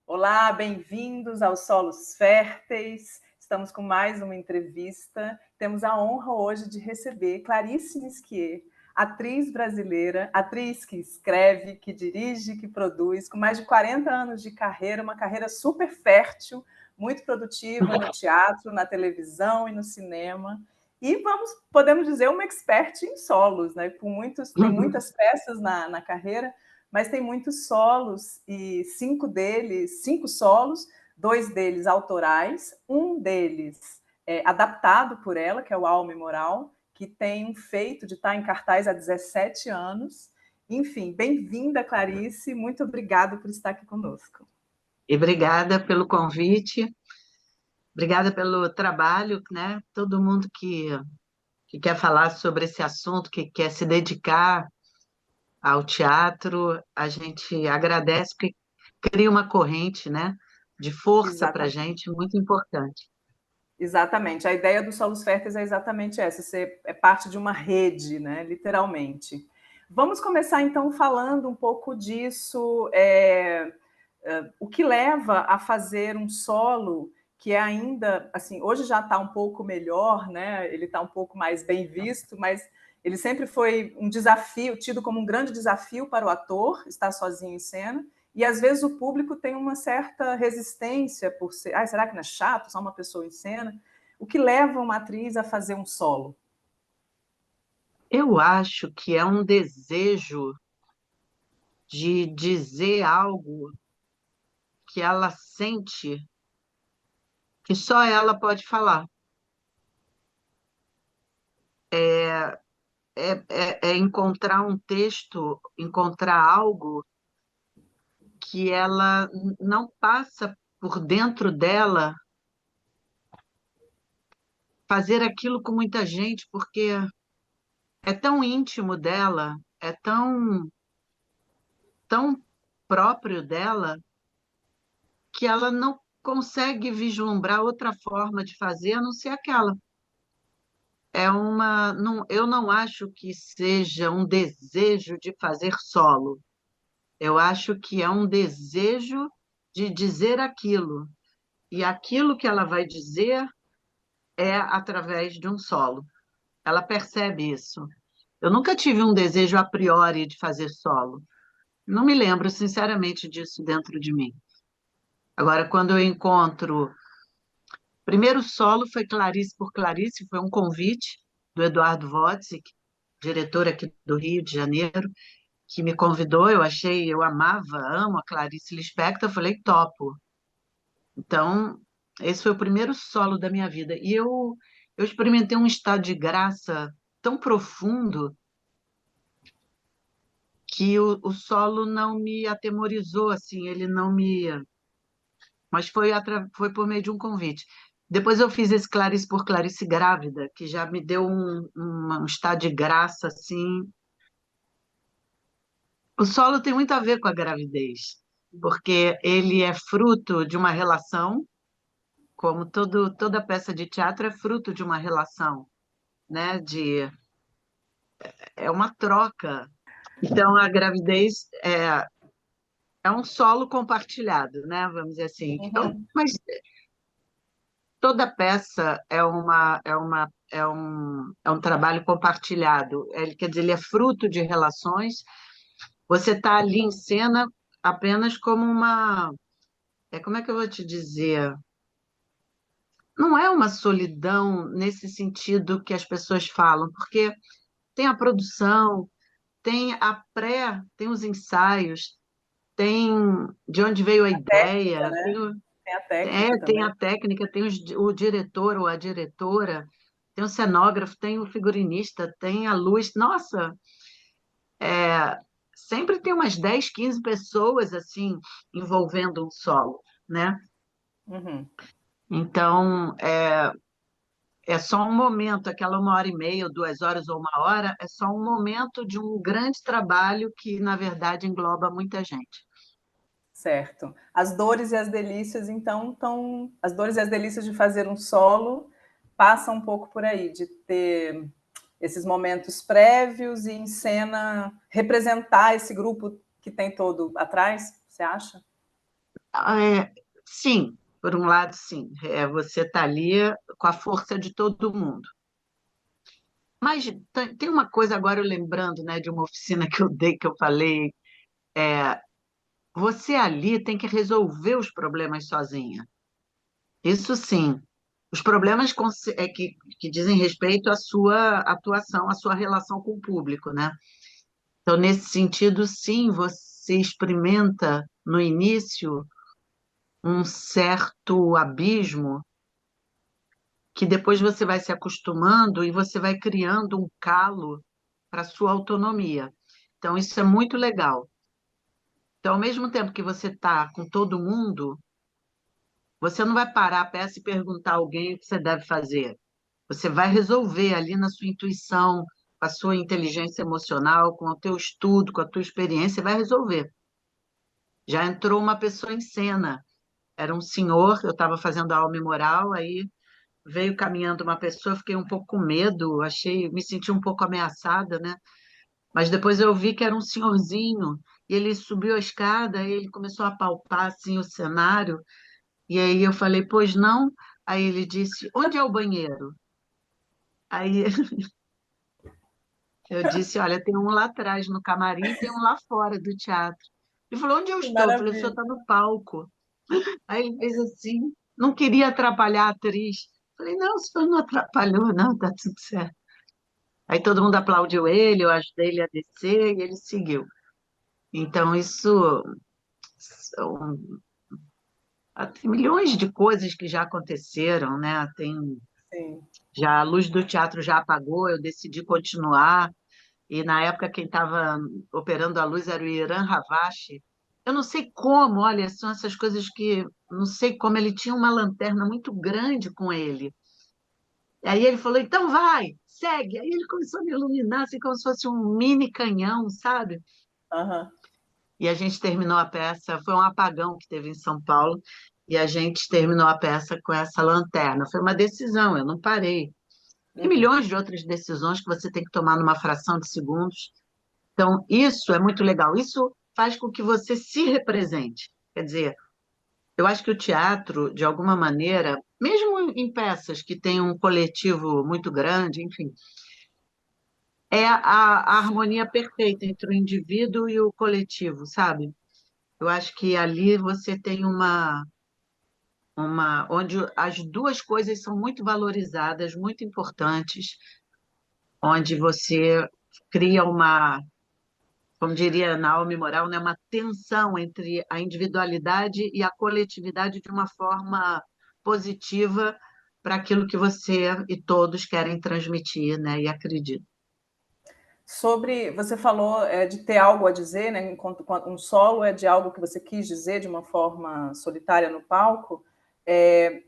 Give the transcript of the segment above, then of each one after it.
Olá, bem-vindos aos Solos Férteis. Estamos com mais uma entrevista. Temos a honra hoje de receber Clarice Nisquier, atriz brasileira, atriz que escreve, que dirige, que produz, com mais de 40 anos de carreira, uma carreira super fértil, muito produtiva no teatro, na televisão e no cinema. E podemos dizer, uma expert em solos, né? Tem muitas peças na carreira, mas tem muitos solos, e cinco solos, dois deles autorais, um deles adaptado por ela, que é o Alma e Moral, que tem um feito de estar em cartaz há 17 anos. Enfim, bem-vinda, Clarice, muito obrigada por estar aqui conosco. E obrigada pelo convite, obrigada pelo trabalho, né? Todo mundo que quer falar sobre esse assunto, que quer se dedicar ao teatro, a gente agradece porque cria uma corrente, né, de força para a Exatamente. gente, muito importante. Exatamente. A ideia dos solos férteis é exatamente essa. Você é parte de uma rede, né? Literalmente. Vamos começar, então, falando um pouco disso. O que leva a fazer um solo que é ainda, assim, hoje já está um pouco melhor, né? Ele está um pouco mais bem visto, mas ele sempre foi um desafio, tido como um grande desafio para o ator estar sozinho em cena. E às vezes o público tem uma certa resistência por ser, será que não é chato, só uma pessoa em cena? O que leva uma atriz a fazer um solo? Eu acho que é um desejo de dizer algo que ela sente que só ela pode falar. É encontrar um texto, encontrar algo que ela não passa por dentro dela, fazer aquilo com muita gente, porque é tão íntimo dela, é tão próprio dela, que ela não consegue vislumbrar outra forma de fazer a não ser aquela. Eu não acho que seja um desejo de fazer solo. Eu acho que é um desejo de dizer aquilo. E aquilo que ela vai dizer é através de um solo. Ela percebe isso. Eu nunca tive um desejo a priori de fazer solo. Não me lembro, sinceramente, disso dentro de mim. Agora, quando eu encontro. Primeiro solo foi Clarice por Clarice, foi um convite do Eduardo Wotzik, diretor aqui do Rio de Janeiro, que me convidou. Eu amava, amo a Clarice Lispector, eu falei, topo. Então, esse foi o primeiro solo da minha vida. E eu experimentei um estado de graça tão profundo que o solo não me atemorizou, assim, ele não me. Mas foi por meio de um convite. Depois eu fiz esse Clarice por Clarice grávida, que já me deu um estado de graça, assim. O solo tem muito a ver com a gravidez, porque ele é fruto de uma relação, como toda peça de teatro é fruto de uma relação, né? É uma troca. Então, a gravidez é um solo compartilhado, né? Vamos dizer assim. Uhum. Mas toda peça é um trabalho compartilhado. Ele, quer dizer, ele é fruto de relações. Você está ali em cena apenas como uma. Como é que eu vou te dizer? Não é uma solidão nesse sentido que as pessoas falam, porque tem a produção, tem a pré, tem os ensaios, tem de onde veio a Técnica, ideia, né? Tem a técnica tem também. a técnica, tem o diretor ou a diretora, tem o cenógrafo, tem o figurinista, tem a luz. Nossa, sempre tem umas 10, 15 pessoas assim envolvendo um solo, né? Uhum. Então, é só um momento, aquela 1 hora e meia, ou 2 horas ou 1 hora, é só um momento de um grande trabalho que, na verdade, engloba muita gente. Certo. As dores e as delícias, então, estão. As dores e as delícias de fazer um solo passam um pouco por aí, de ter esses momentos prévios e em cena representar esse grupo que tem todo atrás, você acha? Sim, por um lado, sim. Você está ali com a força de todo mundo. Mas tem uma coisa agora, eu lembrando, né, de uma oficina que eu dei, que eu falei, você ali tem que resolver os problemas sozinha. Isso sim. Os problemas que dizem respeito à sua atuação, à sua relação com o público, né? Então, nesse sentido, sim, você experimenta no início um certo abismo que depois você vai se acostumando e você vai criando um calo para a sua autonomia. Então, isso é muito legal. Então, ao mesmo tempo que você está com todo mundo, você não vai parar a peça e perguntar a alguém o que você deve fazer. Você vai resolver ali na sua intuição, com a sua inteligência emocional, com o teu estudo, com a tua experiência, vai resolver. Já entrou uma pessoa em cena. Era um senhor, eu estava fazendo aula moral, aí veio caminhando uma pessoa, eu fiquei um pouco com medo, me senti um pouco ameaçada, né? Mas depois eu vi que era um senhorzinho, e ele subiu a escada, e ele começou a palpar assim o cenário, e aí eu falei, pois não? Aí ele disse, onde é o banheiro? Aí eu disse, olha, tem um lá atrás no camarim e tem um lá fora do teatro. Ele falou, onde eu Que estou? Eu falei, o senhor maravilha. está no palco. Aí ele fez assim, não queria atrapalhar a atriz. Eu falei, não, o senhor não atrapalhou, não, tá tudo certo. Aí todo mundo aplaudiu ele, eu ajudei ele a descer e ele seguiu. Então, isso são, tem milhões de coisas que já aconteceram, né? Sim. Já a luz do teatro já apagou, eu decidi continuar. E na época quem estava operando a luz era o Irã Ravache. Eu não sei como, olha, são essas coisas que não sei como ele tinha uma lanterna muito grande com ele. E aí ele falou: "Então vai, segue". Aí ele começou a me iluminar assim como se fosse um mini canhão, sabe? Aham. E a gente terminou a peça, foi um apagão que teve em São Paulo, e a gente terminou a peça com essa lanterna. Foi uma decisão, eu não parei. Tem Uhum. milhões de outras decisões que você tem que tomar numa fração de segundos. Então, isso é muito legal. Isso faz com que você se represente. Quer dizer, eu acho que o teatro, de alguma maneira, mesmo em peças que têm um coletivo muito grande, enfim, é a harmonia perfeita entre o indivíduo e o coletivo, sabe? Eu acho que ali você tem onde as duas coisas são muito valorizadas, muito importantes, onde você cria como diria Naomi Moral, né, uma tensão entre a individualidade e a coletividade de uma forma positiva para aquilo que você e todos querem transmitir, né, e acreditam. Sobre, você falou de ter algo a dizer, né? Enquanto um solo é de algo que você quis dizer de uma forma solitária no palco. É,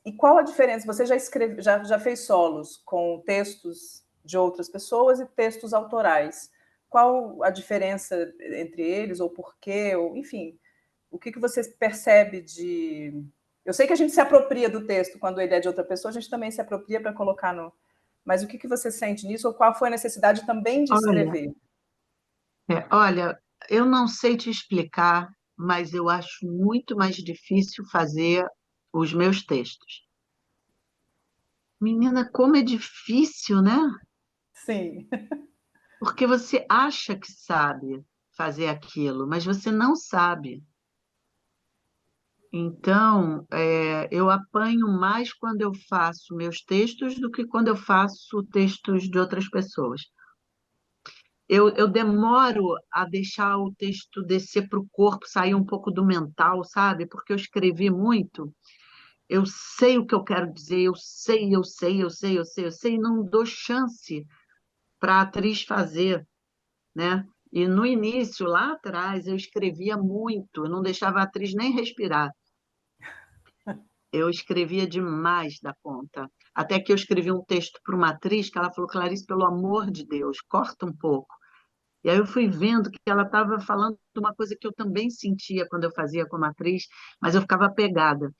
e qual a diferença? Você já fez solos com textos de outras pessoas e textos autorais. Qual a diferença entre eles, ou por quê, ou enfim, o que você percebe de. Eu sei que a gente se apropria do texto quando ele é de outra pessoa, a gente também se apropria para colocar no. Mas o que você sente nisso, ou qual foi a necessidade também de Olha, escrever? olha, eu não sei te explicar, mas eu acho muito mais difícil fazer os meus textos. Menina, como é difícil, né? Sim. Porque você acha que sabe fazer aquilo, mas você não sabe. Então, eu apanho mais quando eu faço meus textos do que quando eu faço textos de outras pessoas. Eu demoro a deixar o texto descer para o corpo, sair um pouco do mental, sabe? Porque eu escrevi muito, eu sei o que eu quero dizer, eu sei, e não dou chance para a atriz fazer, né? E no início, lá atrás, eu escrevia muito, eu não deixava a atriz nem respirar. Eu escrevia demais da conta. Até que eu escrevi um texto para uma atriz que ela falou: Clarice, pelo amor de Deus, corta um pouco. E aí eu fui vendo que ela estava falando de uma coisa que eu também sentia quando eu fazia como atriz, mas eu ficava pegada.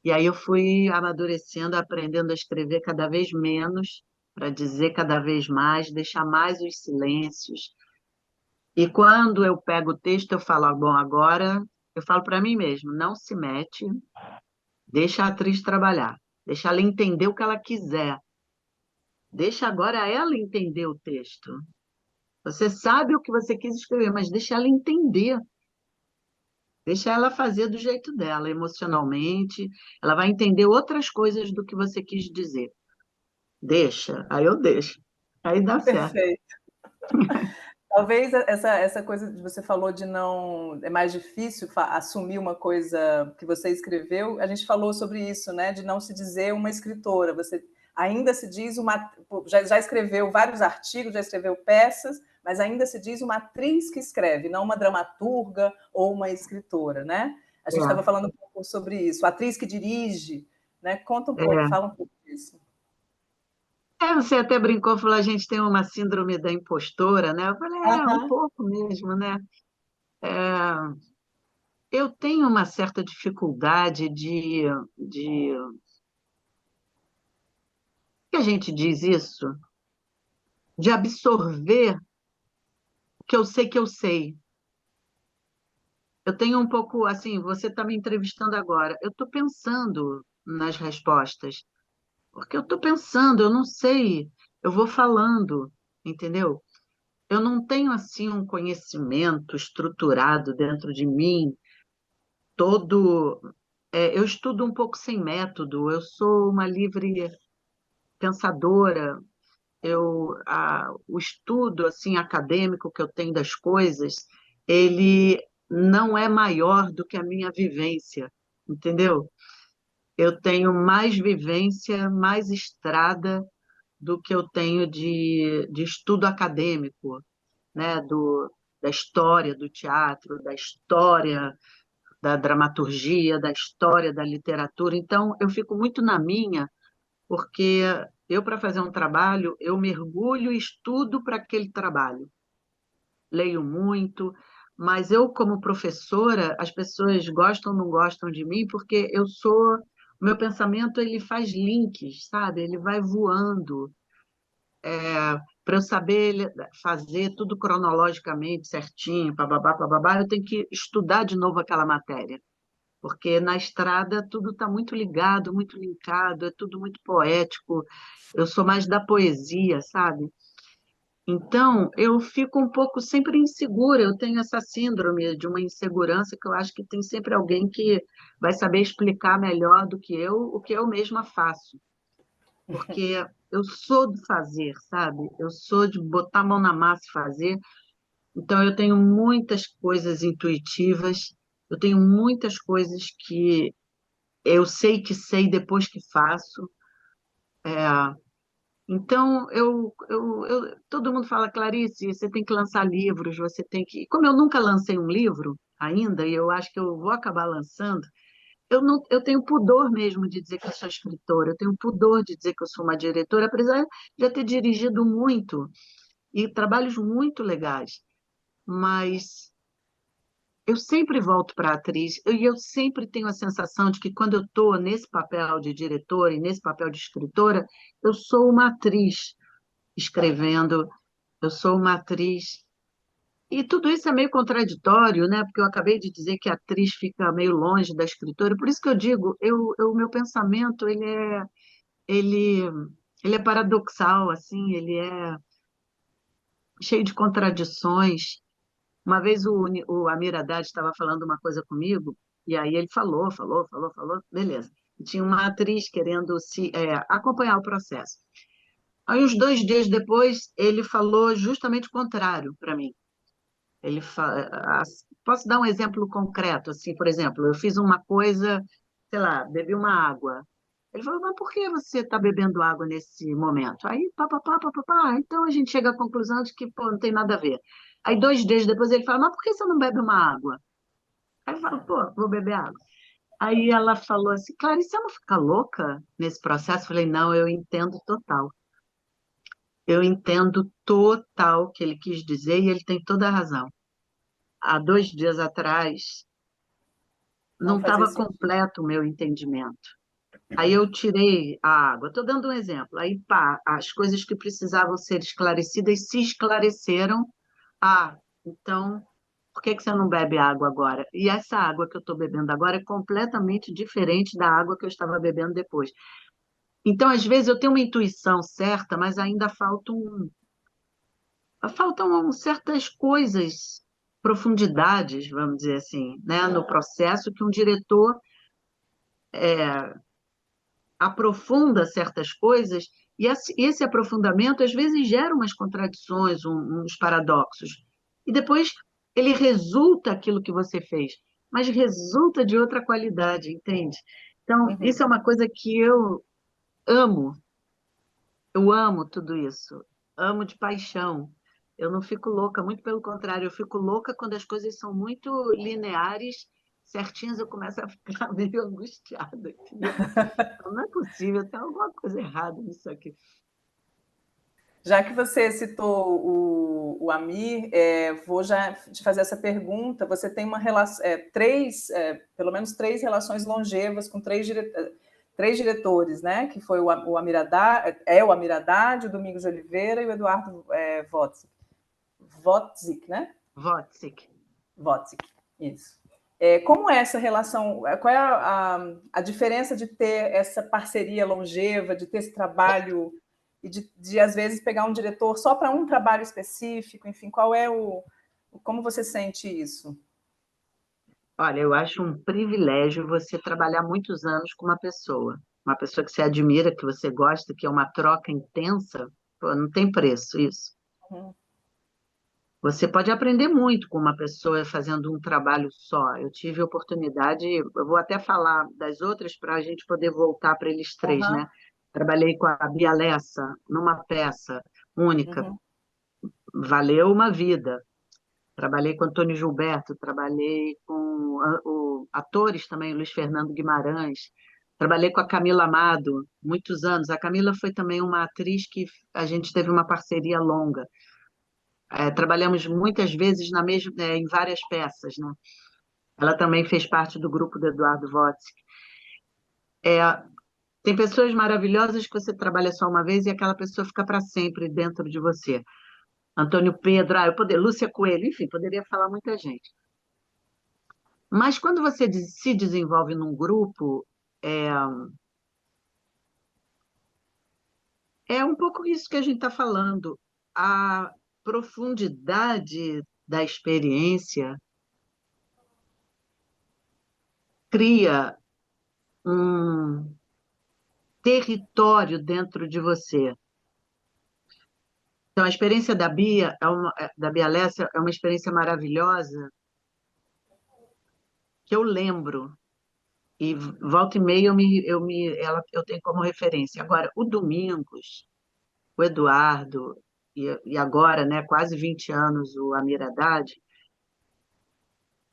E aí eu fui amadurecendo, aprendendo a escrever cada vez menos, para dizer cada vez mais, deixar mais os silêncios. E quando eu pego o texto, eu falo: bom, agora eu falo para mim mesmo, não se mete, deixa a atriz trabalhar, deixa ela entender o que ela quiser, deixa agora ela entender o texto. Você sabe o que você quis escrever, mas deixa ela entender, deixa ela fazer do jeito dela, emocionalmente, ela vai entender outras coisas do que você quis dizer. Deixa, aí eu deixo, aí dá certo. Perfeito. Talvez essa coisa que você falou de não. É mais difícil assumir uma coisa que você escreveu. A gente falou sobre isso, né? De não se dizer uma escritora. Você ainda se diz uma. Já escreveu vários artigos, já escreveu peças, mas ainda se diz uma atriz que escreve, não uma dramaturga ou uma escritora, né? A gente estava falando um pouco sobre isso. A atriz que dirige, né? Conta um pouco, É. fala um pouco disso. Você até brincou, falou, a gente tem uma síndrome da impostora, né? Eu falei, um Aham. pouco mesmo, né? É, eu tenho uma certa dificuldade de... que a gente diz isso? De absorver o que eu sei que eu sei. Eu tenho um pouco, assim, você está me entrevistando agora, eu estou pensando nas respostas, porque eu estou pensando, eu não sei, eu vou falando, entendeu? Eu não tenho, assim, um conhecimento estruturado dentro de mim, todo. Eu estudo um pouco sem método, eu sou uma livre pensadora, o estudo assim acadêmico que eu tenho das coisas, ele não é maior do que a minha vivência, entendeu? Eu tenho mais vivência, mais estrada do que eu tenho de estudo acadêmico, né? Da história do teatro, da história da dramaturgia, da história da literatura. Então, eu fico muito na minha, porque eu, para fazer um trabalho, eu mergulho e estudo para aquele trabalho. Leio muito, mas eu, como professora, as pessoas gostam ou não gostam de mim, porque eu sou. O meu pensamento ele faz links, sabe? Ele vai voando. Para eu saber fazer tudo cronologicamente certinho, bababá, bababá, eu tenho que estudar de novo aquela matéria. Porque na estrada tudo está muito ligado, muito linkado, é tudo muito poético. Eu sou mais da poesia, sabe? Então, eu fico um pouco sempre insegura, eu tenho essa síndrome de uma insegurança que eu acho que tem sempre alguém que vai saber explicar melhor do que eu o que eu mesma faço. Porque eu sou de fazer, sabe? Eu sou de botar a mão na massa e fazer. Então, eu tenho muitas coisas intuitivas, eu tenho muitas coisas que eu sei que sei depois que faço. Então, todo mundo fala, Clarice, você tem que lançar livros, você tem que. Como eu nunca lancei um livro ainda, e eu acho que eu vou acabar lançando, eu tenho pudor mesmo de dizer que eu sou escritora, eu tenho pudor de dizer que eu sou uma diretora, apesar de já ter dirigido muito e trabalhos muito legais. Mas eu sempre volto para a atriz e eu sempre tenho a sensação de que quando eu estou nesse papel de diretora e nesse papel de escritora, eu sou uma atriz escrevendo, eu sou uma atriz. E tudo isso é meio contraditório, né? Porque eu acabei de dizer que a atriz fica meio longe da escritora. Por isso que eu digo, o meu pensamento ele, ele é paradoxal, assim, ele é cheio de contradições. Uma vez o Amir Haddad estava falando uma coisa comigo, e aí ele falou, beleza. E tinha uma atriz querendo acompanhar o processo. Aí, uns 2 dias depois, ele falou justamente o contrário para mim. Ele posso dar um exemplo concreto, assim, por exemplo, eu fiz uma coisa, sei lá, bebi uma água. Ele falou, mas por que você está bebendo água nesse momento? Aí, pá, então a gente chega à conclusão de que, pô, não tem nada a ver. Aí, 2 dias depois, ele fala, mas por que você não bebe uma água? Aí eu falo, pô, vou beber água. Aí ela falou assim, Clarice, você não fica louca nesse processo? Eu falei, não, eu entendo total. Eu entendo total o que ele quis dizer e ele tem toda a razão. Há 2 dias atrás, Não não fazia estava sentido. completo o meu entendimento. Aí eu tirei a água. Estou dando um exemplo. Aí, pá, as coisas que precisavam ser esclarecidas se esclareceram. Ah, então Por que que você não bebe água agora? E essa água que eu estou bebendo agora é completamente diferente da água que eu estava bebendo depois. Então, às vezes, eu tenho uma intuição certa, mas ainda faltam certas coisas, profundidades, vamos dizer assim, né, no processo que um diretor aprofunda certas coisas, e esse aprofundamento às vezes gera umas contradições, uns paradoxos. E depois ele resulta aquilo que você fez, mas resulta de outra qualidade, entende? Então, isso Uhum. é uma coisa que amo, eu amo tudo isso, amo de paixão. Eu não fico louca, muito pelo contrário, eu fico louca quando as coisas são muito lineares, certinhas, eu começo a ficar meio angustiada. Não é possível, tem alguma coisa errada nisso aqui. Já que você citou o Amir, vou já te fazer essa pergunta. Você tem uma relação, pelo menos três relações longevas com três diretores, né? Que foi o Amir Haddad, o Amir Haddad, o Domingos de Oliveira e o Eduardo Wotzik, né? Wozzeck. Wotzik, isso. Como é essa relação? Qual é a diferença de ter essa parceria longeva, de ter esse trabalho e de às vezes pegar um diretor só para um trabalho específico? Enfim, qual é como você sente isso? Olha, eu acho um privilégio você trabalhar muitos anos com uma pessoa que você admira, que você gosta, que é uma troca intensa, pô, não tem preço isso. Uhum. Você pode aprender muito com uma pessoa fazendo um trabalho só. Eu tive oportunidade, eu vou até falar das outras para a gente poder voltar para eles três, né? Uhum. Trabalhei com a Bia Lessa numa peça única, Uhum. valeu uma vida. Trabalhei com Antônio Gilberto, trabalhei com atores também, Luiz Fernando Guimarães, trabalhei com a Camila Amado, muitos anos. A Camila foi também uma atriz que a gente teve uma parceria longa. Trabalhamos muitas vezes em várias peças, né? Ela também fez parte do grupo do Eduardo Wotzik. Tem pessoas maravilhosas que você trabalha só uma vez e aquela pessoa fica para sempre dentro de você. Antônio Pedro, Lúcia Coelho, enfim, poderia falar muita gente. Mas quando você se desenvolve num grupo, é, é um pouco isso que a gente está falando. A profundidade da experiência cria um território dentro de você. Então, a experiência da Bia Lessa é uma experiência maravilhosa que eu lembro. E volta e meia eu tenho como referência. Agora, o Domingos, o Eduardo, e agora, né, quase 20 anos, o Amir Haddad,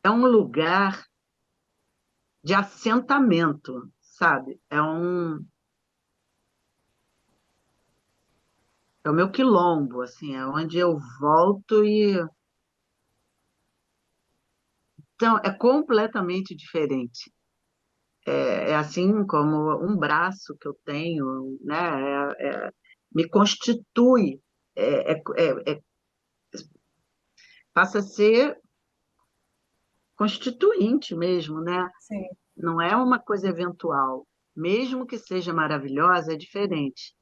é um lugar de assentamento, sabe? É o meu quilombo, assim, é onde eu volto e... Então, é completamente diferente. É assim como um braço que eu tenho, né? Me constitui, é, é, é, passa a ser constituinte mesmo, né? Sim. Não é uma coisa eventual. Mesmo que seja maravilhosa, é diferente.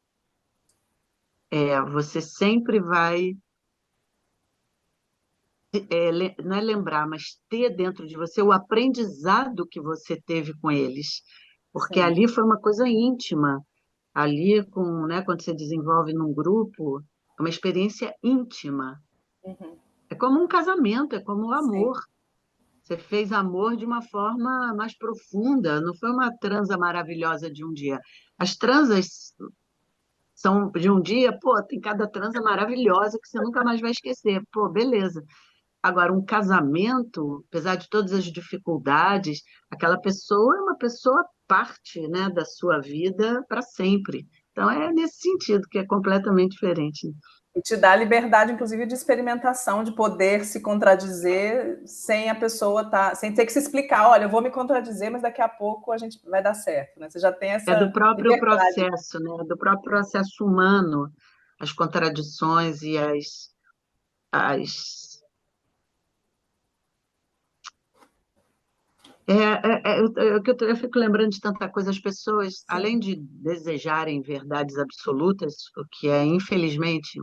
Você sempre vai, não é lembrar, mas ter dentro de você o aprendizado que você teve com eles. Porque Sim. ali foi uma coisa íntima. Ali, né, quando você desenvolve num grupo, é uma experiência íntima. Uhum. É como um casamento, é como um Sim. amor. Você fez amor de uma forma mais profunda, não foi uma transa maravilhosa de um dia. As transas são de um dia, pô, tem cada transa maravilhosa que você nunca mais vai esquecer. Pô, beleza. Agora, um casamento, apesar de todas as dificuldades, aquela pessoa é uma pessoa parte, né, da sua vida para sempre. Então, é nesse sentido que é completamente diferente. E te dá liberdade, inclusive, de experimentação, de poder se contradizer sem a pessoa sem ter que se explicar, olha, eu vou me contradizer, mas daqui a pouco a gente vai dar certo, né? Você já tem É do essa próprio liberdade. processo, né? Do próprio processo humano, as contradições e as Eu fico lembrando de tanta coisa. As pessoas, além Sim, de desejarem verdades absolutas, o que é, infelizmente,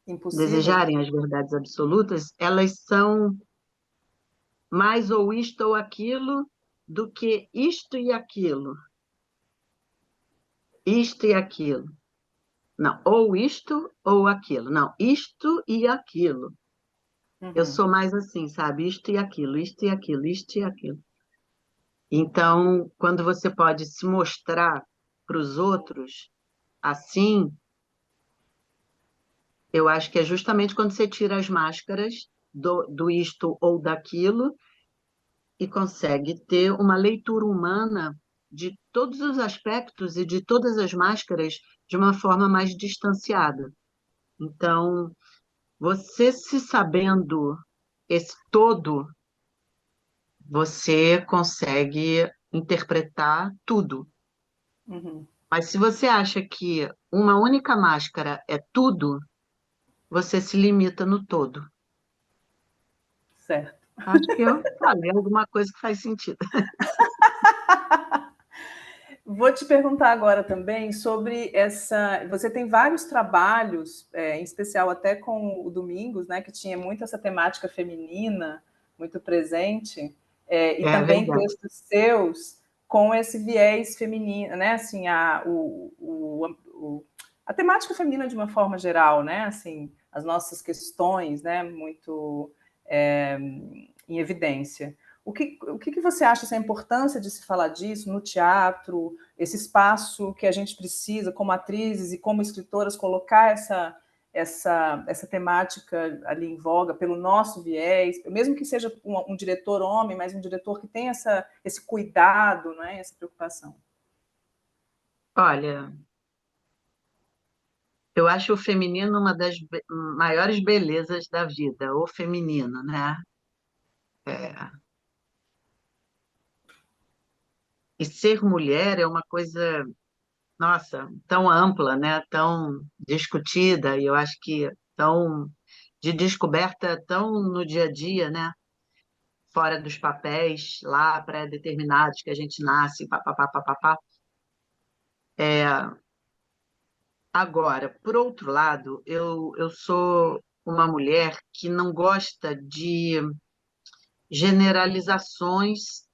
impossível. desejarem as verdades absolutas, elas são mais ou isto ou aquilo do que isto e aquilo, isto e aquilo. Não, ou isto ou aquilo. Não, isto e aquilo. Eu Uhum, sou mais assim, sabe? Isto e aquilo, isto e aquilo, isto e aquilo. Então, quando você pode se mostrar para os outros assim, eu acho que é justamente quando você tira as máscaras do isto ou daquilo e consegue ter uma leitura humana de todos os aspectos e de todas as máscaras de uma forma mais distanciada. Então, você se sabendo esse todo, você consegue interpretar tudo. uhum, Mas se você acha que uma única máscara é tudo, você se limita no todo. certo. Acho que eu falei alguma coisa que faz sentido. Vou te perguntar agora também sobre essa. Você tem vários trabalhos, em especial até com o Domingos, né, que tinha muito essa temática feminina, muito presente, e É também verdade. textos seus com esse viés feminino, né, assim, a temática feminina de uma forma geral, né, assim, as nossas questões, né, muito é, em evidência. O que você acha essa importância de se falar disso no teatro, esse espaço que a gente precisa, como atrizes e como escritoras, colocar essa temática ali em voga pelo nosso viés, mesmo que seja um diretor homem, mas um diretor que tem esse cuidado, né, essa preocupação. Olha, eu acho o feminino uma das maiores belezas da vida, o feminino, né? É, e ser mulher é uma coisa, nossa, tão ampla, né? Tão discutida, e eu acho que tão de descoberta tão no dia a dia, né? Fora dos papéis lá pré-determinados que a gente nasce, papapá, papapá. Agora, por outro lado, eu sou uma mulher que não gosta de generalizações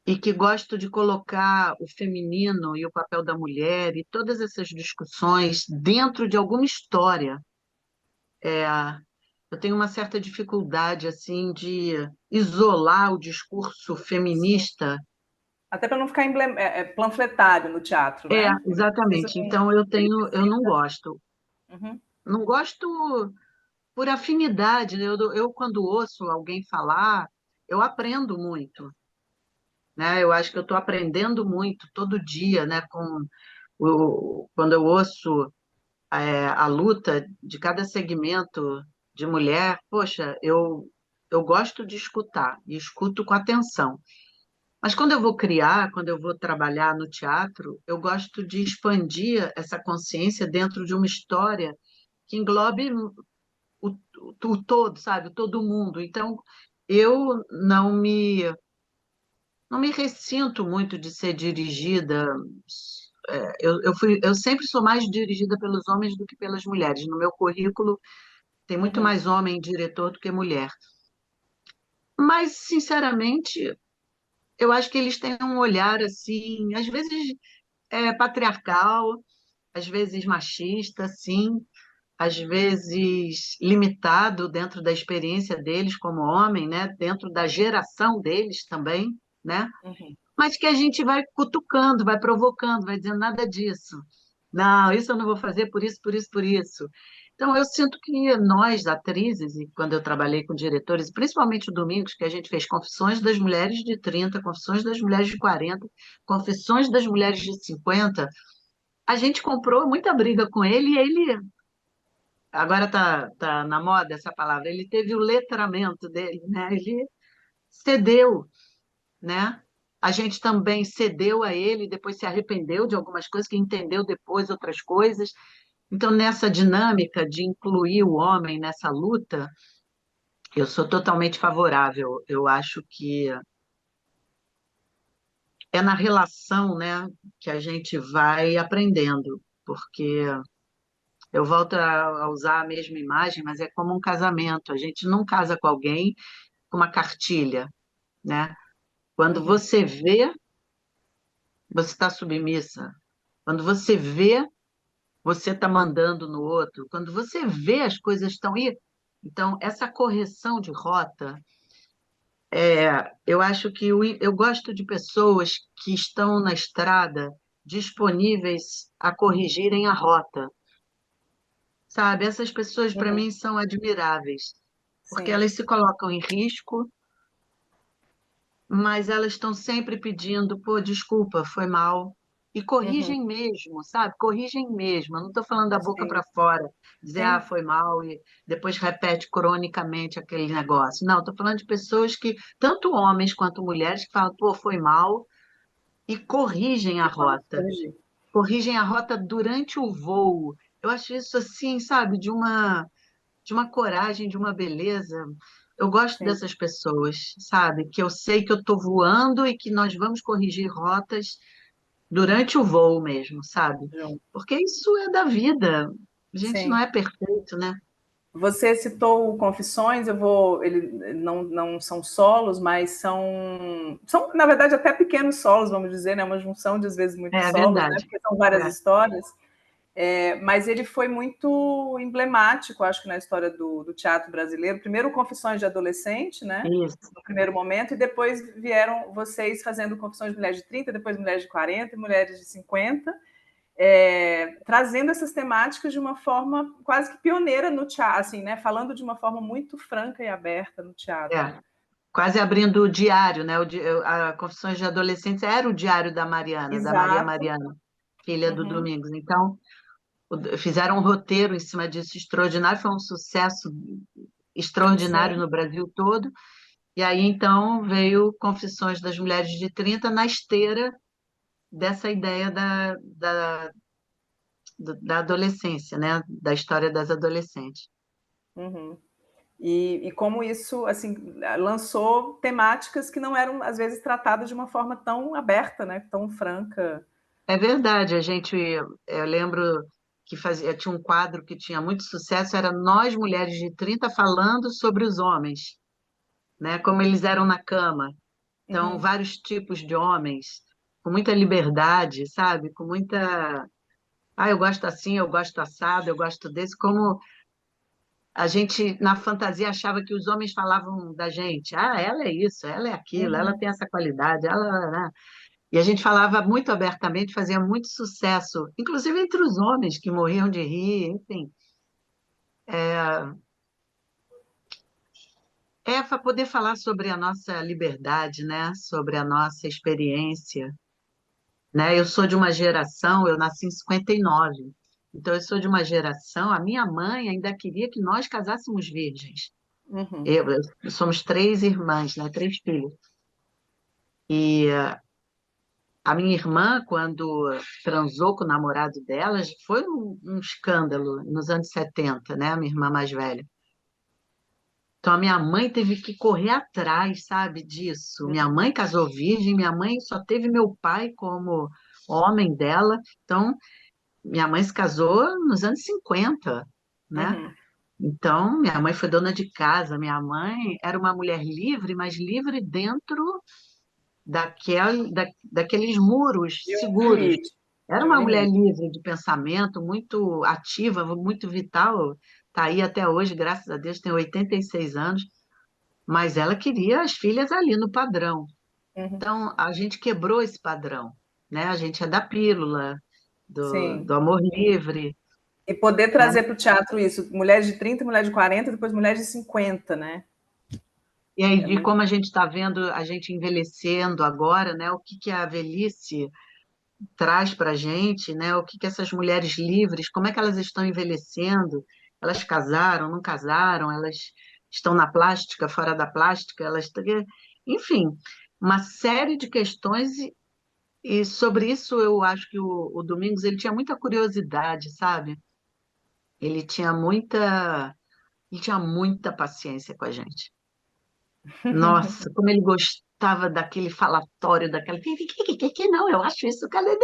e que gosto de colocar o feminino e o papel da mulher e todas essas discussões dentro de alguma história. É, eu tenho uma certa dificuldade assim de isolar o discurso Sim. feminista. Até para não ficar panfletário no teatro, né? Ele precisa Exatamente. Então ele eu não precisa. gosto. Uhum, Não gosto por afinidade, né? Eu, quando ouço alguém falar, eu aprendo muito, né? Eu acho que eu estou aprendendo muito todo dia, né? Quando eu ouço a luta de cada segmento de mulher, poxa, eu gosto de escutar e escuto com atenção. Mas quando eu vou criar, quando eu vou trabalhar no teatro, eu gosto de expandir essa consciência dentro de uma história que englobe o todo, sabe? O todo mundo. Então, eu não me ressinto muito de ser dirigida. Eu sempre sou mais dirigida pelos homens do que pelas mulheres. No meu currículo, tem muito uhum. mais homem diretor do que mulher. Mas, sinceramente, eu acho que eles têm um olhar assim, às vezes patriarcal, às vezes machista, sim, às vezes limitado dentro da experiência deles como homem, né? Dentro da geração deles também, né? Uhum. Mas que a gente vai cutucando, vai provocando, vai dizendo nada disso. Não, isso eu não vou fazer por isso, por isso, por isso. Então, eu sinto que nós, atrizes, e quando eu trabalhei com diretores, principalmente o Domingos, que a gente fez Confissões das Mulheres de 30, Confissões das Mulheres de 40, Confissões das Mulheres de 50, a gente comprou muita briga com ele e ele, agora tá na moda essa palavra, ele teve o letramento dele, né? Ele cedeu, né? A gente também cedeu a ele, depois se arrependeu de algumas coisas, que entendeu depois outras coisas. Então, nessa dinâmica de incluir o homem nessa luta, Eu sou totalmente favorável. Eu acho que é na relação, né, que a gente vai aprendendo, porque eu volto a usar a mesma imagem, mas é como um casamento. A gente não casa com alguém com uma cartilha, né? Quando Uhum, você vê, você está submissa. Quando você vê, você está mandando no outro. Quando você vê, as coisas estão aí. Então, essa correção de rota, eu acho que eu gosto de pessoas que estão na estrada disponíveis a corrigirem a rota, sabe? Essas pessoas, para uhum, mim, são admiráveis, porque sim, elas se colocam em risco, mas elas estão sempre pedindo, pô, desculpa, foi mal. E uhum, corrigem mesmo, sabe? Corrigem mesmo. Eu não estou falando da boca sim, para fora, dizer, ah, sim, foi mal, e depois repete cronicamente aquele negócio. Não, estou falando de pessoas que, tanto homens quanto mulheres, que falam, pô, foi mal, e corrigem a vamos rota. corrigir. Corrigem a rota durante o voo. Eu acho isso assim, sabe, de uma coragem, de uma beleza. Eu gosto Sim, dessas pessoas, sabe? Que eu sei que eu estou voando e que nós vamos corrigir rotas durante o voo mesmo, sabe? junto. Porque isso é da vida. A gente não Sim. é perfeito, né? Você citou o Confissões, eu vou. Ele não são solos, mas são, na verdade, até pequenos solos, vamos dizer, né? Uma junção de às vezes muitos É solos, né? verdade. Porque são várias É, histórias. Mas ele foi muito emblemático, acho que na história do teatro brasileiro. Primeiro Confissões de Adolescente, né? isso. No primeiro momento, e depois vieram vocês fazendo Confissões de Mulheres de 30, depois Mulheres de 40 e Mulheres de 50, trazendo essas temáticas de uma forma quase que pioneira no teatro, assim, né? Falando de uma forma muito franca e aberta no teatro. É. Quase abrindo o diário, né? A Confissões de Adolescentes era o diário da Mariana, da Maria Exato. Mariana, filha do Uhum. Domingos. Então, fizeram um roteiro em cima disso extraordinário, foi um sucesso extraordinário Sim. no Brasil todo. E aí, então, veio Confissões das Mulheres de 30 na esteira dessa ideia da adolescência, né? Da história das adolescentes. Uhum. E como isso assim lançou temáticas que não eram às vezes tratadas de uma forma tão aberta, né? Tão franca. É verdade, eu lembro que tinha um quadro que tinha muito sucesso, era Nós, Mulheres de 30 falando sobre os homens, né? Como eles eram na cama. Então, Uhum. vários tipos de homens, com muita liberdade, sabe? Com muita. Ah, eu gosto assim, eu gosto assado, eu gosto desse. Como a gente, na fantasia, achava que os homens falavam da gente. Ah, ela é isso, ela é aquilo, ela Uhum. tem essa qualidade, ela. Né? E a gente falava muito abertamente, fazia muito sucesso, inclusive entre os homens que morriam de rir, enfim. É para poder falar sobre a nossa liberdade, né? Sobre a nossa experiência, né? Eu sou de uma geração, eu nasci em 59, então eu sou de uma geração, a minha mãe ainda queria que nós casássemos virgens. Uhum. Somos três irmãs, né? Três filhos. E a minha irmã, quando transou com o namorado dela, foi um escândalo nos anos 70, né? A minha irmã mais velha. Então, a minha mãe teve que correr atrás, sabe, disso. Minha mãe casou virgem, minha mãe só teve meu pai como homem dela. Então, minha mãe se casou nos anos 50, né? Uhum. Então, minha mãe foi dona de casa. Minha mãe era uma mulher livre, mas livre dentro daqueles muros De um seguros. limite. Era De um uma mulher limite. livre de pensamento, muito ativa, muito vital. Está aí até hoje, graças a Deus, tem 86 anos, mas ela queria as filhas ali no padrão. Uhum. Então, a gente quebrou esse padrão, né? A gente é da pílula, do Sim. amor livre, E poder né? trazer para o teatro isso, mulheres de 30, mulheres de 40, depois mulheres de 50, né? E aí, É de muito. como a gente está vendo a gente envelhecendo agora, né? O que que a velhice traz para a gente, né? O que que essas mulheres livres, como é que elas estão envelhecendo? Elas casaram, não casaram? Elas estão na plástica, fora da plástica? Enfim, uma série de questões e sobre isso eu acho que o Domingos ele tinha muita curiosidade, sabe? Ele tinha muita. Ele tinha muita paciência com a gente. Nossa, como ele gostava daquele falatório, daquela. Que não, eu acho isso, cara.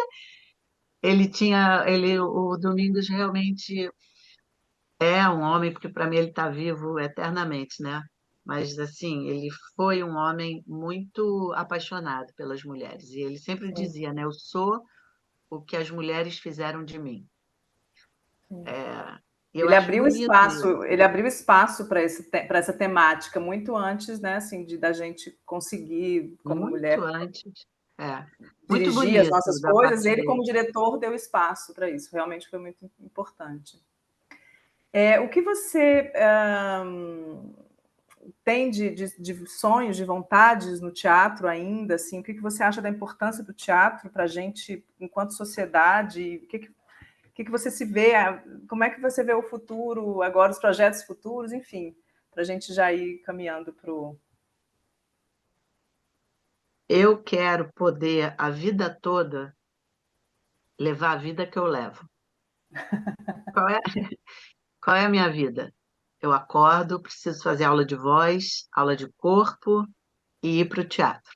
Ele tinha. O Domingos realmente é um homem, porque para mim ele está vivo eternamente, né? Mas, assim, ele foi um homem muito apaixonado pelas mulheres. E ele sempre Sim, dizia, né? Eu sou o que as mulheres fizeram de mim. sim. É, eu acho bonito isso. Ele abriu espaço para para essa temática muito antes, né, assim, da gente conseguir, como Muito mulher, antes. É, muito dirigir as bonito nossas da coisas. parte Ele, dele. como diretor, deu espaço para isso. Realmente foi muito importante. O que você tem de sonhos, de vontades no teatro ainda? Assim, o que você acha da importância do teatro para a gente, enquanto sociedade? O que você se vê? Como é que você vê o futuro agora, os projetos futuros, enfim, para a gente já ir caminhando para o. Eu quero poder, a vida toda, levar a vida que eu levo. Qual é, qual é a minha vida? Eu acordo, preciso fazer aula de voz, aula de corpo e ir para o teatro.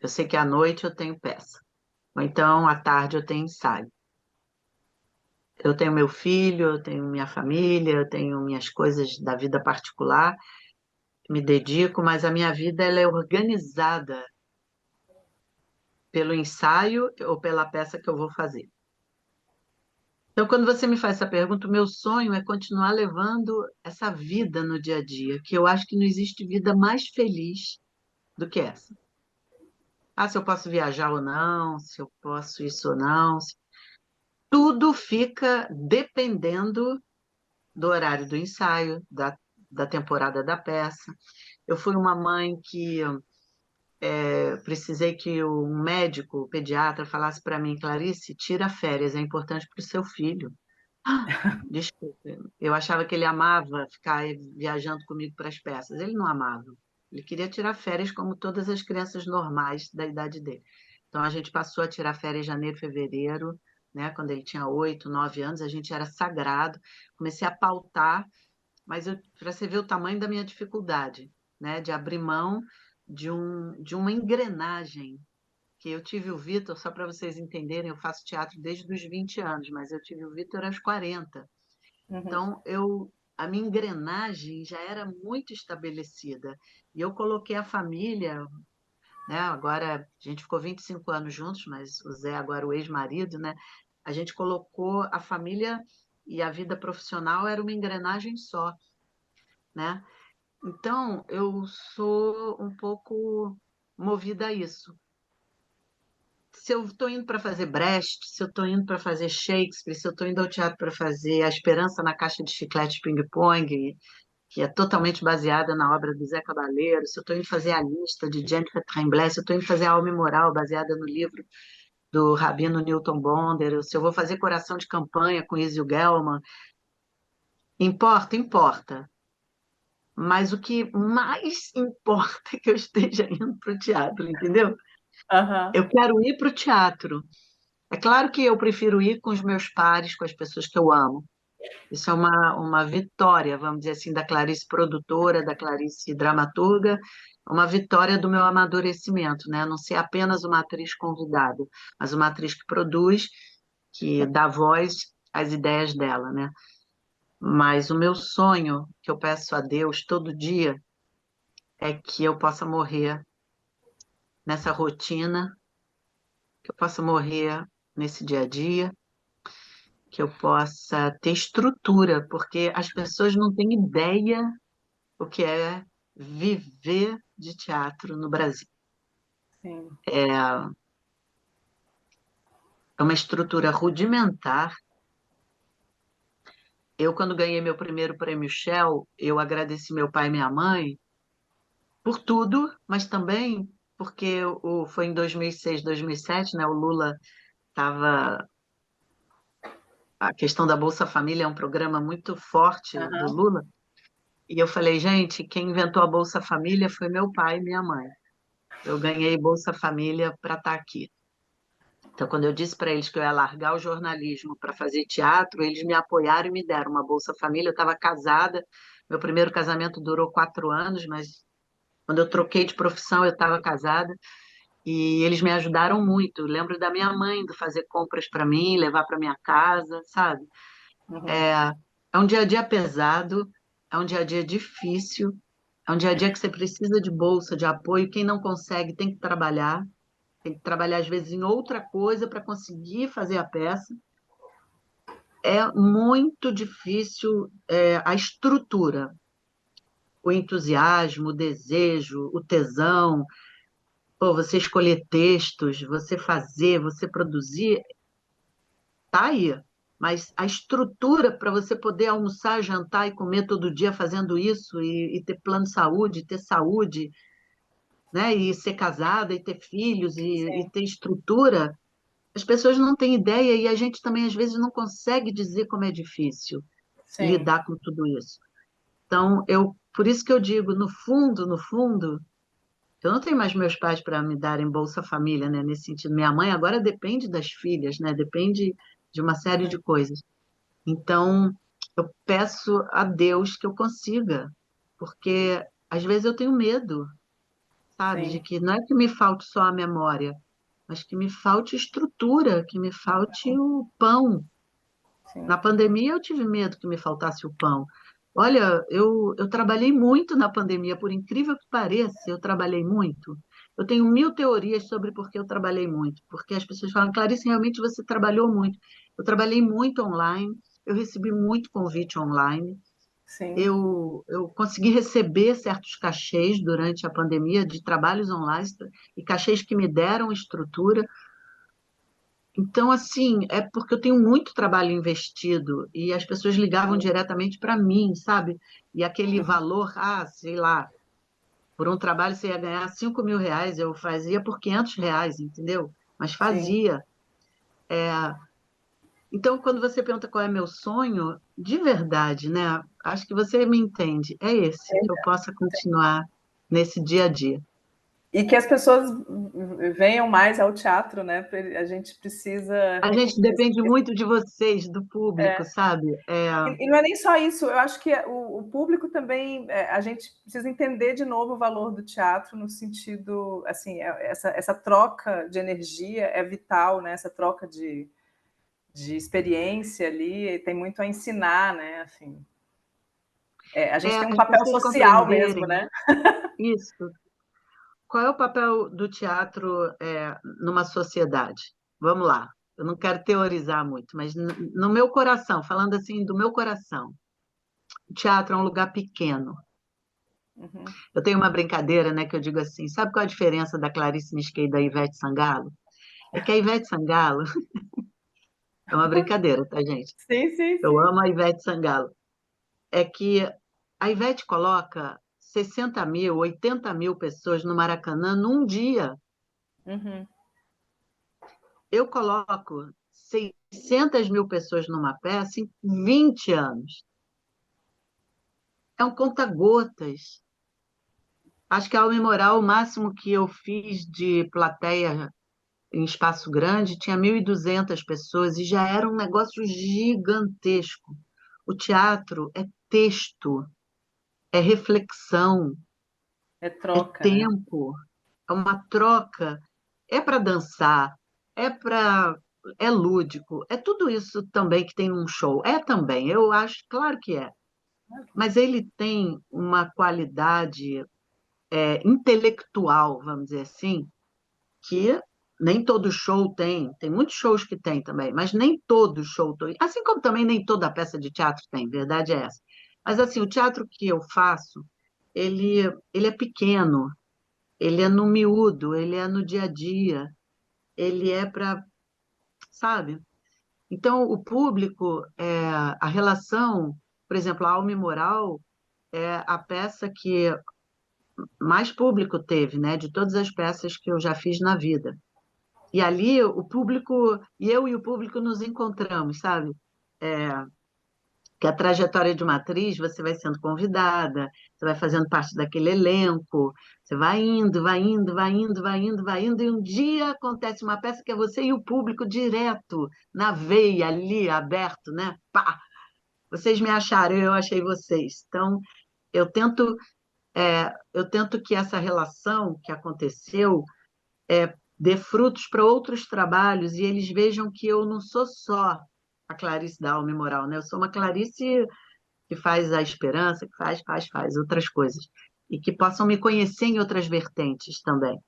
Eu sei que à noite eu tenho peça, ou então à tarde eu tenho ensaio. Eu tenho meu filho, eu tenho minha família, eu tenho minhas coisas da vida particular, me dedico, mas a minha vida ela é organizada pelo ensaio ou pela peça que eu vou fazer. Então, quando você me faz essa pergunta, o meu sonho é continuar levando essa vida no dia a dia, que eu acho que não existe vida mais feliz do que essa. Ah, se eu posso viajar ou não, se eu posso isso ou não, tudo fica dependendo do horário do ensaio, da temporada da peça. Eu fui uma mãe que precisei que um médico, o pediatra, falasse para mim, Clarice, tira férias, é importante para o seu filho. Ah, desculpe, eu achava que ele amava ficar viajando comigo para as peças. Ele não amava. Ele queria tirar férias como todas as crianças normais da idade dele. Então a gente passou a tirar férias em janeiro, fevereiro, né? Quando ele tinha 8, 9 anos, a gente era sagrado. Comecei a pautar, mas para você ver o tamanho da minha dificuldade, né? De abrir mão de uma engrenagem que eu tive o Vitor, só para vocês entenderem, eu faço teatro desde os 20 anos, mas eu tive o Vitor aos 40. Uhum. Então, a minha engrenagem já era muito estabelecida. E eu coloquei a família, né? Agora, a gente ficou 25 anos juntos, mas o Zé, agora o ex-marido, né? A gente colocou a família e a vida profissional era uma engrenagem só, né? Então, eu sou um pouco movida a isso. Se eu estou indo para fazer Brecht, se eu estou indo para fazer Shakespeare, se eu estou indo ao teatro para fazer A Esperança na Caixa de Chiclete Ping-Pong, que é totalmente baseada na obra do Zé Cabaleiro, se eu estou indo fazer A Lista, de Jennifer Tremblay, se eu estou indo fazer Alma e Moral, baseada no livro do Rabino Newton Bonder, se eu vou fazer Coração de Campanha com Izzy Gelman, importa, importa. Mas o que mais importa é que eu esteja indo para o teatro, entendeu? Aham. Eu quero ir para o teatro. É claro que eu prefiro ir com os meus pares, com as pessoas que eu amo. Isso é uma vitória, vamos dizer assim, da Clarice produtora, da Clarice dramaturga, uma vitória do meu amadurecimento, né? Não ser apenas uma atriz convidada, mas uma atriz que produz, que dá voz às ideias dela, né? Mas o meu sonho, que eu peço a Deus todo dia, é que eu possa morrer nessa rotina, que eu possa morrer nesse dia a dia, que eu possa ter estrutura, porque as pessoas não têm ideia o que é viver de teatro no Brasil. Sim. É uma estrutura rudimentar. Eu, quando ganhei meu primeiro prêmio Shell, eu agradeci meu pai e minha mãe por tudo, mas também porque foi em 2006, 2007, né? O Lula estava. A questão da Bolsa Família é um programa muito forte do Aham. Lula. E eu falei, gente, quem inventou a Bolsa Família foi meu pai e minha mãe. Eu ganhei Bolsa Família para estar aqui. Então, quando eu disse para eles que eu ia largar o jornalismo para fazer teatro, eles me apoiaram e me deram uma Bolsa Família. Eu estava casada, meu primeiro casamento durou 4 anos, mas quando eu troquei de profissão, eu estava casada e eles me ajudaram muito. Eu lembro da minha mãe indo fazer compras para mim, levar para minha casa, sabe? Uhum. É, é um dia a dia pesado, é um dia a dia difícil, é um dia a dia que você precisa de bolsa, de apoio. Quem não consegue tem que trabalhar às vezes em outra coisa para conseguir fazer a peça. É muito difícil, a estrutura, o entusiasmo, o desejo, o tesão. Pô, você escolher textos, você fazer, você produzir, tá aí. Mas a estrutura para você poder almoçar, jantar e comer todo dia fazendo isso, e ter plano de saúde, ter saúde, né? E ser casada, e ter filhos, e Sim, ter estrutura, as pessoas não têm ideia e a gente também às vezes não consegue dizer como é difícil sim, lidar com tudo isso. Então, por isso que eu digo, no fundo, eu não tenho mais meus pais para me darem Bolsa Família, né, nesse sentido. Minha mãe agora depende das filhas, né, depende de uma série sim, de coisas. Então, eu peço a Deus que eu consiga, porque às vezes eu tenho medo, sabe, de sim, que não é que me falte só a memória, mas que me falte estrutura, que me falte o pão. sim. Na pandemia eu tive medo que me faltasse o pão. Olha, eu trabalhei muito na pandemia, por incrível que pareça, eu trabalhei muito. Eu tenho mil teorias sobre por que eu trabalhei muito, porque as pessoas falam, Clarice, realmente você trabalhou muito. Eu trabalhei muito online, eu recebi muito convite online, Sim. eu consegui receber certos cachês durante a pandemia de trabalhos online e cachês que me deram estrutura. Então, assim, é porque eu tenho muito trabalho investido e as pessoas ligavam Sim. diretamente para mim, sabe? E aquele Uhum. valor, sei lá, por um trabalho você ia ganhar R$ 5.000, eu fazia por R$ 500, entendeu? Mas Sim. fazia. Então, quando você pergunta qual é meu sonho, de verdade, né? Acho que você me entende. É esse, que eu possa continuar nesse dia a dia. E que as pessoas venham mais ao teatro, né? A gente precisa A gente depende reconhecer. muito de vocês, do público, sabe? E não é nem só isso, eu acho que o público também, a gente precisa entender de novo o valor do teatro no sentido, assim, essa troca de energia é vital, né? Essa troca de experiência ali tem muito a ensinar, né? Assim, a gente tem um As papel pessoas social mesmo, compreenderem né? isso. Qual é o papel do teatro, numa sociedade? Vamos lá. Eu não quero teorizar muito, mas no meu coração, falando assim do meu coração, o teatro é um lugar pequeno. Uhum. Eu tenho uma brincadeira, né, que eu digo assim, sabe qual a diferença da Clarice Niskey e da Ivete Sangalo? É que a Ivete Sangalo é uma brincadeira, tá, gente? Sim, sim, Eu sim. amo a Ivete Sangalo. É que a Ivete coloca 60 mil, 80 mil pessoas no Maracanã num dia. Uhum. Eu coloco 600 mil pessoas numa peça em 20 anos. É um conta-gotas. Acho que ao memorar, o máximo que eu fiz de plateia em espaço grande tinha 1.200 pessoas e já era um negócio gigantesco. O teatro é texto, é reflexão, É é troca, né? tempo, é uma troca, é para dançar, é para é lúdico, é tudo isso também que tem num show. É também, eu acho, claro que é. Mas ele tem uma qualidade intelectual, vamos dizer assim, que nem todo show tem. Tem muitos shows que tem também, mas nem todo show tem. Assim como também nem toda peça de teatro tem, verdade é essa. Mas assim, o teatro que eu faço, ele é pequeno, ele é no miúdo, ele é no dia a dia, ele é para, sabe? Então, o público, a relação, por exemplo, a Alma e Moral é a peça que mais público teve, né, de todas as peças que eu já fiz na vida. E ali o público, e eu e o público nos encontramos, sabe? que a trajetória de uma atriz, você vai sendo convidada, você vai fazendo parte daquele elenco, você vai indo, vai indo, vai indo, vai indo, vai indo, e um dia acontece uma peça que é você e o público direto, na veia, ali, aberto, né? Pá! Vocês me acharam, eu achei vocês. Então, eu tento, eu tento que essa relação que aconteceu dê frutos para outros trabalhos e eles vejam que eu não sou só a Clarice da Alma e Moral, né? Eu sou uma Clarice que faz a esperança, que faz outras coisas. E que possam me conhecer em outras vertentes também.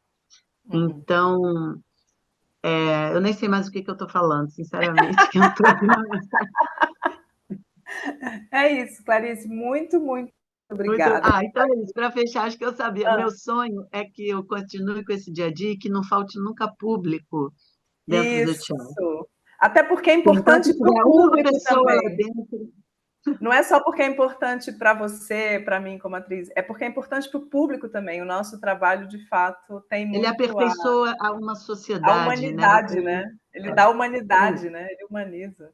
Uhum. Então, eu nem sei mais o que eu estou falando, sinceramente, que entrou aqui na minha... É isso, Clarice, muito, muito Muito... obrigada. Ah, então é isso. Para fechar, acho que eu sabia. Ah, Meu sonho é que eu continue com esse dia a dia e que não falte nunca público dentro do teatro. isso. Até porque é Enquanto importante para o tiver uma público pessoa lá também. dentro, Não é só porque é importante para você, para mim como atriz, é porque é importante para o público também. O nosso trabalho, de fato, tem ele muito aperfeiçoa a uma a sociedade, né? humanidade, né? Ele dá É isso. humanidade, né? Ele humaniza,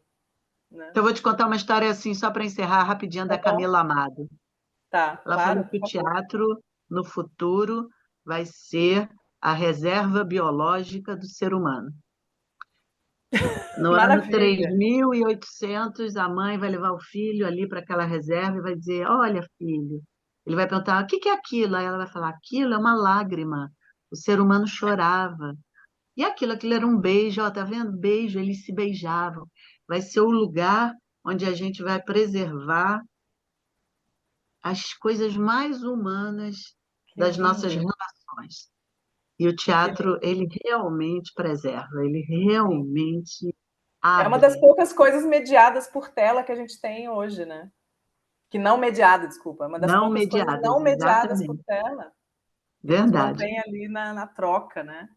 né? Então, eu vou te contar uma história assim, só para encerrar rapidinho, Tá da bom? Camila Amado. Tá, Ela falou claro, que por o favor. teatro, no futuro, vai ser a reserva biológica do ser humano. No ano Maravilha. 3800, a mãe vai levar o filho ali para aquela reserva e vai dizer: Olha, filho. Ele vai perguntar: O que que é aquilo? Aí ela vai falar: Aquilo é uma lágrima. O ser humano chorava. E aquilo era um beijo, ó, tá vendo? Beijo, eles se beijavam. Vai ser o lugar onde a gente vai preservar as coisas mais humanas Que das nossas lindo, relações. E o que teatro, lindo. ele realmente preserva, ele Sim. realmente É uma das abre. poucas coisas mediadas por tela que a gente tem hoje, né? Que não mediada, desculpa. É uma das Não poucas coisas mediadas, não mediadas por exatamente. tela que nos Verdade. mantém ali na troca, né?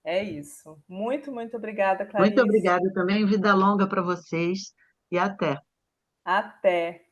É isso. Muito, muito obrigada, Muito Clarice. obrigada também, vida longa para vocês e até. Até.